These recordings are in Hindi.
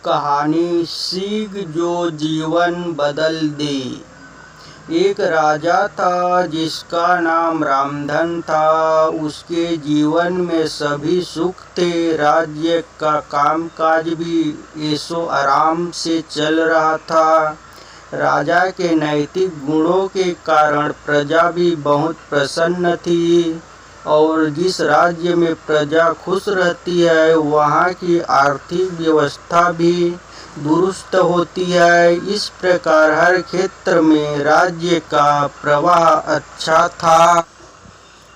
कहानी सीख जो जीवन बदल दे। एक राजा था जिसका नाम रामधन था। उसके जीवन में सभी सुख थे। राज्य का कामकाज भी ऐशो आराम से चल रहा था। राजा के नैतिक गुणों के कारण प्रजा भी बहुत प्रसन्न थी और जिस राज्य में प्रजा खुश रहती है वहाँ की आर्थिक व्यवस्था भी दुरुस्त होती है। इस प्रकार हर क्षेत्र में राज्य का प्रवाह अच्छा था।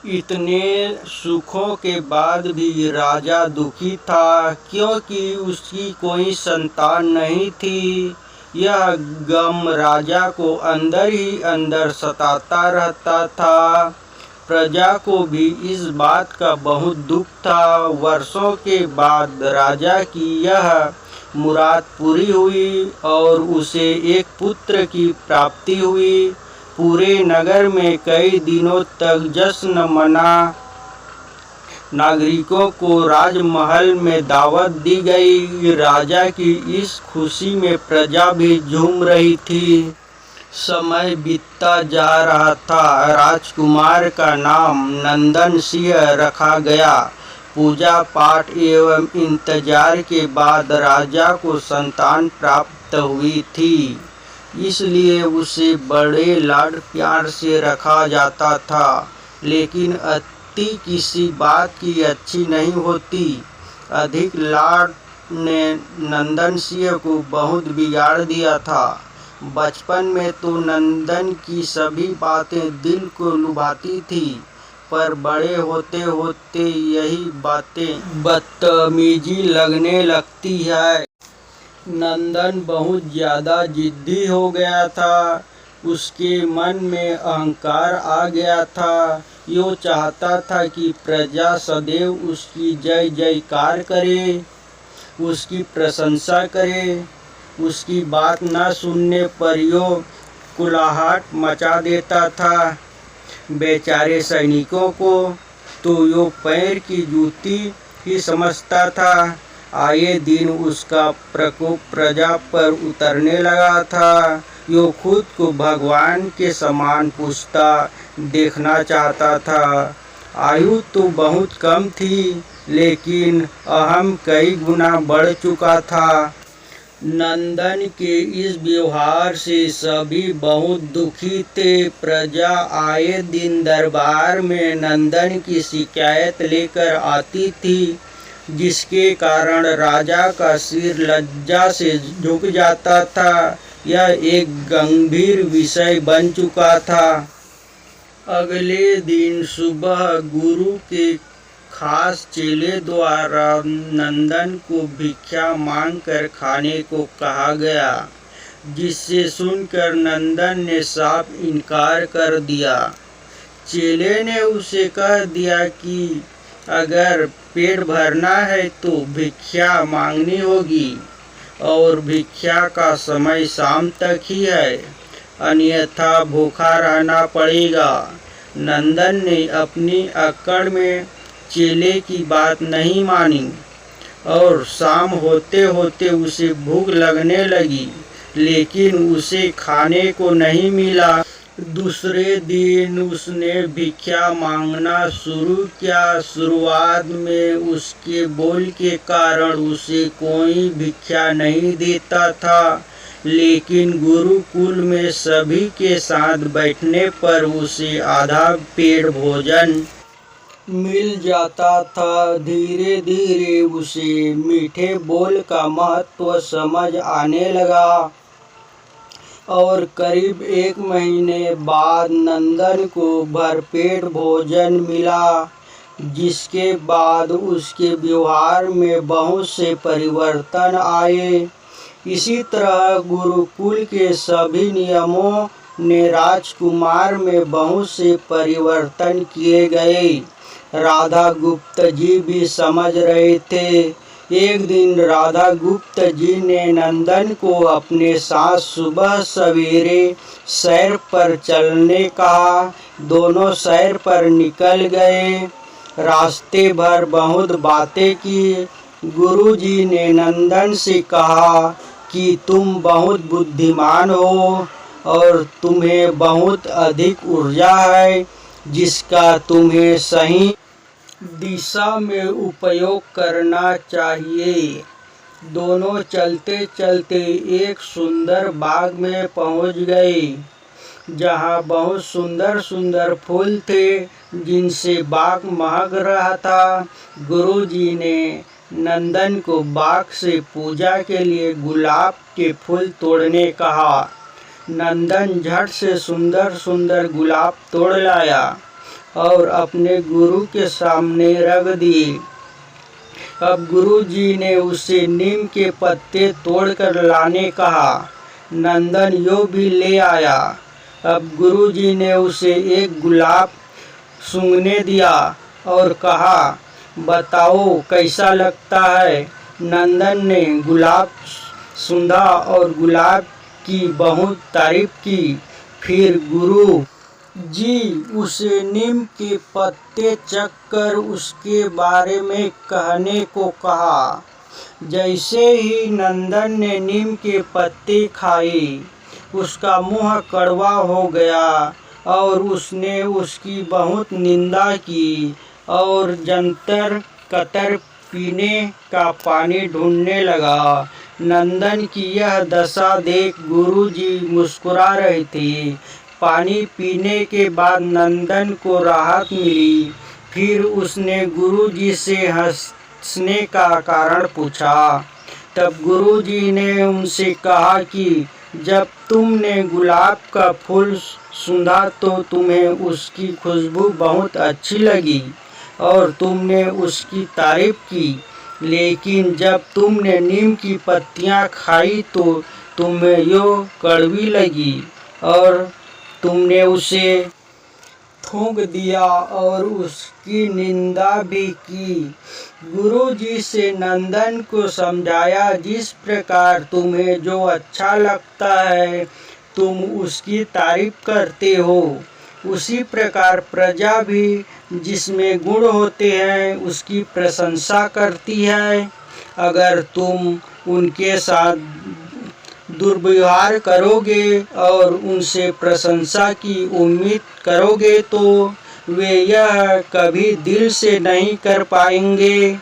इतने सुखों के बाद भी राजा दुखी था क्योंकि उसकी कोई संतान नहीं थी। यह गम राजा को अंदर ही अंदर सताता रहता था। प्रजा को भी इस बात का बहुत दुख था। वर्षों के बाद राजा की यह मुराद पूरी हुई और उसे एक पुत्र की प्राप्ति हुई। पूरे नगर में कई दिनों तक जश्न मना। नागरिकों को राजमहल में दावत दी गई। राजा की इस खुशी में प्रजा भी झूम रही थी। समय बीतता जा रहा था। राजकुमार का नाम नंदन सिंह रखा गया। पूजा पाठ एवं इंतजार के बाद राजा को संतान प्राप्त हुई थी, इसलिए उसे बड़े लाड प्यार से रखा जाता था। लेकिन अति किसी बात की अच्छी नहीं होती। अधिक लाड ने नंदन सिंह को बहुत बिगाड़ दिया था। बचपन में तो नंदन की सभी बातें दिल को लुभाती थी, पर बड़े होते होते यही बातें बदतमीजी लगने लगती है। नंदन बहुत ज़्यादा जिद्दी हो गया था। उसके मन में अहंकार आ गया था। यो चाहता था कि प्रजा सदैव उसकी जय जयकार करे, उसकी प्रशंसा करे। उसकी बात न सुनने पर यो कुलाहट मचा देता था। बेचारे सैनिकों को तो यो पैर की जूती ही समझता था। आए दिन उसका प्रकोप प्रजा पर उतरने लगा था। यो खुद को भगवान के समान पूजता देखना चाहता था। आयु तो बहुत कम थी, लेकिन अहम कई गुना बढ़ चुका था। नंदन के इस व्यवहार से सभी बहुत दुखी थे। प्रजा आए दिन दरबार में नंदन की शिकायत लेकर आती थी, जिसके कारण राजा का सिर लज्जा से झुक जाता था। यह एक गंभीर विषय बन चुका था। अगले दिन सुबह गुरु के खास चेले द्वारा नंदन को भिक्षा मांगकर खाने को कहा गया, जिससे सुनकर नंदन ने साफ इनकार कर दिया। चेले ने उसे कह दिया कि अगर पेट भरना है तो भिक्षा मांगनी होगी और भिक्षा का समय शाम तक ही है, अन्यथा भूखा रहना पड़ेगा। नंदन ने अपनी अक्कड़ में चेले की बात नहीं मानी और शाम होते होते उसे भूख लगने लगी, लेकिन उसे खाने को नहीं मिला। दूसरे दिन उसने भिक्षा मांगना शुरू किया। शुरुआत में उसके बोल के कारण उसे कोई भिक्षा नहीं देता था, लेकिन गुरुकुल में सभी के साथ बैठने पर उसे आधा पेट भोजन मिल जाता था। धीरे धीरे उसे मीठे बोल का महत्व समझ आने लगा और करीब 1 महीने बाद नंदन को भरपेट भोजन मिला, जिसके बाद उसके व्यवहार में बहुत से परिवर्तन आए। इसी तरह गुरुकुल के सभी नियमों ने राजकुमार में बहुत से परिवर्तन किए गए। राधा गुप्त जी भी समझ रहे थे। एक दिन राधा गुप्त जी ने नंदन को अपने साथ सुबह सवेरे सैर पर चलने कहा। दोनों सैर पर निकल गए। रास्ते भर बहुत बातें की गुरुजी ने नंदन से कहा कि तुम बहुत बुद्धिमान हो और तुम्हें बहुत अधिक ऊर्जा है, जिसका तुम्हें सही दिशा में उपयोग करना चाहिए। दोनों चलते चलते एक सुंदर बाग में पहुंच गए, जहां बहुत सुंदर सुंदर फूल थे, जिनसे बाग महक रहा था। गुरुजी ने नंदन को बाग से पूजा के लिए गुलाब के फूल तोड़ने कहा। नंदन झट से सुंदर सुंदर गुलाब तोड़ लाया और अपने गुरु के सामने रख दिए। अब गुरुजी ने उसे नीम के पत्ते तोड़कर लाने कहा। नंदन यो भी ले आया। अब गुरुजी ने उसे एक गुलाब सूंघने दिया और कहा, बताओ कैसा लगता है। नंदन ने गुलाब सूंघा और गुलाब की बहुत तारीफ की। फिर गुरु जी उसे नीम के पत्ते चखकर उसके बारे में कहने को कहा। जैसे ही नंदन ने नीम के पत्ते खाए, उसका मुंह कड़वा हो गया और उसने उसकी बहुत निंदा की और जंतर कतर पीने का पानी ढूंढने लगा। नंदन की यह दशा देख गुरुजी मुस्कुरा रहे थे। पानी पीने के बाद नंदन को राहत मिली। फिर उसने गुरुजी से हंसने का कारण पूछा। तब गुरुजी ने उनसे कहा कि जब तुमने गुलाब का फूल सूंघा तो तुम्हें उसकी खुशबू बहुत अच्छी लगी और तुमने उसकी तारीफ की, लेकिन जब तुमने नीम की पत्तियां खाई तो तुम्हें यो कड़वी लगी और तुमने उसे थूक दिया और उसकी निंदा भी की। गुरुजी से नंदन को समझाया, जिस प्रकार तुम्हें जो अच्छा लगता है तुम उसकी तारीफ करते हो, उसी प्रकार प्रजा भी जिसमें गुण होते हैं उसकी प्रशंसा करती है। अगर तुम उनके साथ दुर्व्यवहार करोगे और उनसे प्रशंसा की उम्मीद करोगे तो वे यह कभी दिल से नहीं कर पाएंगे।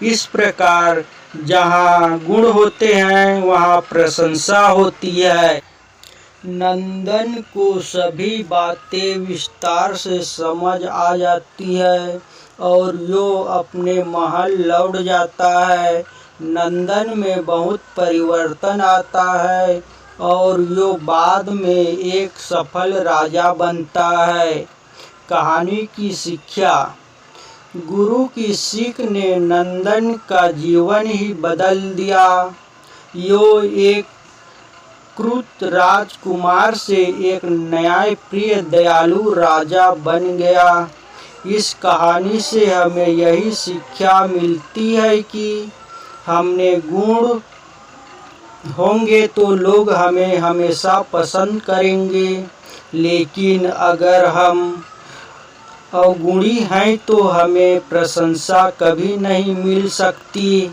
इस प्रकार जहाँ गुण होते हैं वहाँ प्रशंसा होती है। नंदन को सभी बातें विस्तार से समझ आ जाती है और यो अपने महल लौट जाता है। नंदन में बहुत परिवर्तन आता है और यो बाद में एक सफल राजा बनता है। कहानी की शिक्षा। गुरु की सीख ने नंदन का जीवन ही बदल दिया। यो एक क्रूर राजकुमार से एक न्यायप्रिय दयालु राजा बन गया। इस कहानी से हमें यही शिक्षा मिलती है कि हमने गुण होंगे तो लोग हमें हमेशा पसंद करेंगे, लेकिन अगर हम अवगुणी हैं तो हमें प्रशंसा कभी नहीं मिल सकती।